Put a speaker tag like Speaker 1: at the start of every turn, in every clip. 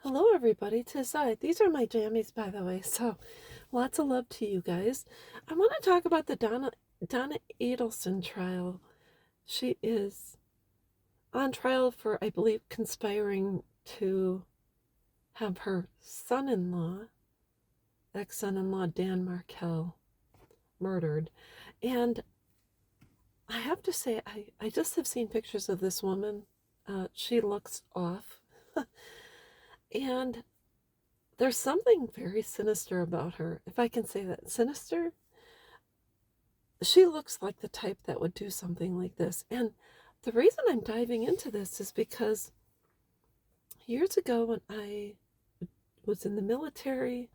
Speaker 1: Hello everybody, tis I. These are my jammies, by the way, so lots of love to you guys. I want to talk about the Donna Adelson trial. She is on trial for, I believe, conspiring to have her son-in-law, ex-son-in-law Dan Markel, murdered. And I have to say, I just have seen pictures of this woman. She looks off. And there's something very sinister about her, if I can say that. Sinister? She looks like the type that would do something like this. And the reason I'm diving into this is because years ago when I was in the military,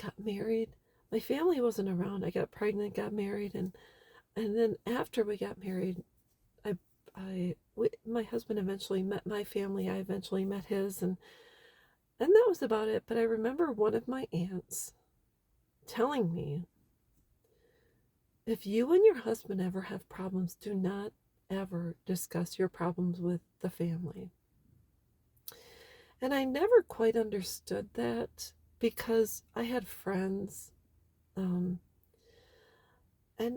Speaker 1: got married, my family wasn't around. I got pregnant, got married, and then after we got married, my husband eventually met my family. I eventually met his, and that was about it. But I remember one of my aunts telling me, if you and your husband ever have problems, do not ever discuss your problems with the family. And I never quite understood that because I had friends. And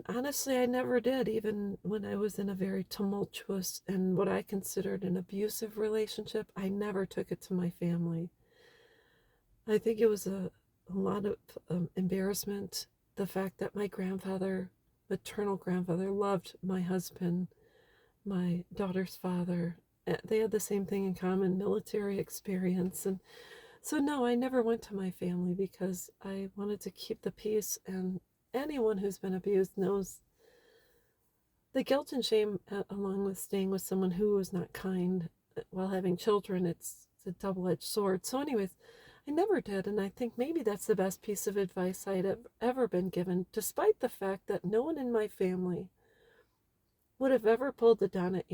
Speaker 1: honestly, I never did, even when I was in a very tumultuous and what I considered an abusive relationship. I never took it to my family. I think it was a lot of embarrassment. The fact that my grandfather, maternal grandfather, loved my husband, my daughter's father. They had the same thing in common, military experience. And so, no, I never went to my family because I wanted to keep the peace. And anyone who's been abused knows the guilt and shame, along with staying with someone who was not kind while having children. It's a double-edged sword. So, anyways, I never did, and I think maybe that's the best piece of advice I'd ever been given, despite the fact that no one in my family would have ever pulled the Donna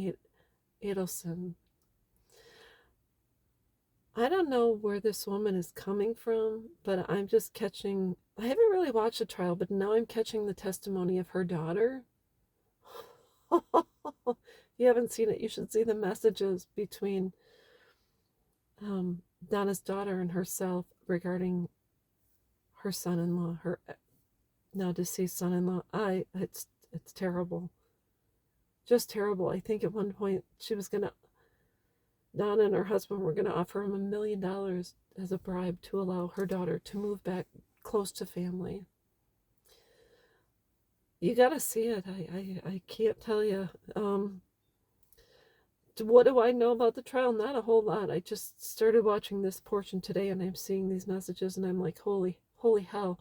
Speaker 1: Adelson. I don't know where this woman is coming from, but I'm just catching. I haven't really watched the trial, but now I'm catching the testimony of her daughter. If you haven't seen it, you should see the messages between Donna's daughter and herself regarding her son-in-law, her now deceased son-in-law. It's terrible, just terrible. I think at one point Donna and her husband were gonna offer him $1 million as a bribe to allow her daughter to move back close to family. You gotta see it. I can't tell you. What do I know about the trial? Not a whole lot. I just started watching this portion today, and I'm seeing these messages, and I'm like, holy hell.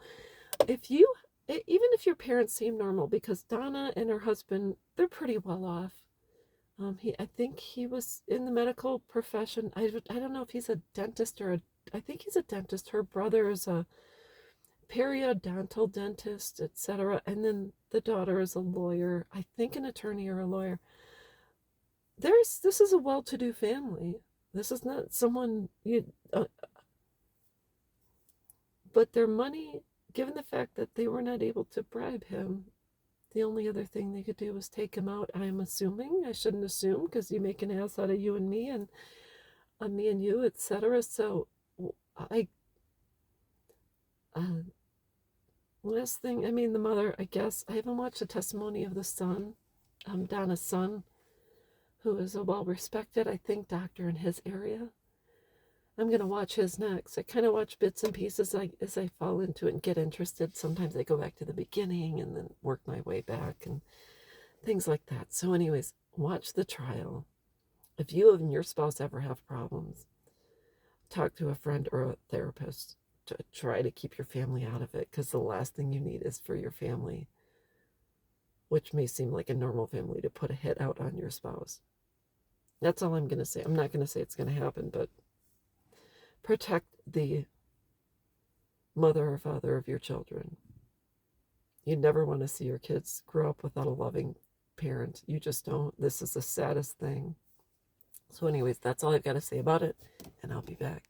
Speaker 1: Even if your parents seem normal, because Donna and her husband, they're pretty well off. I think he was in the medical profession. I don't know if he's a dentist I think he's a dentist. Her brother is a periodontal dentist, etc. And then the daughter is a lawyer. I think an attorney or a lawyer. This is a well-to-do family. This is not someone but their money, given the fact that they were not able to bribe him, the only other thing they could do was take him out. I'm assuming. I shouldn't assume, because you make an ass out of you and me, and me and you, etc. So, I last thing. I mean, the mother. I guess I haven't watched the testimony of the son, Donna's son, who is a well-respected, I think, doctor in his area. I'm going to watch his next. I kind of watch bits and pieces as I fall into it and get interested. Sometimes I go back to the beginning and then work my way back and things like that. So anyways, watch the trial. If you and your spouse ever have problems, talk to a friend or a therapist to try to keep your family out of it, because the last thing you need is for your family, which may seem like a normal family, to put a hit out on your spouse. That's all I'm going to say. I'm not going to say it's going to happen, but protect the mother or father of your children. You never want to see your kids grow up without a loving parent. You just don't. This is the saddest thing. So anyways, that's all I've got to say about it, and I'll be back.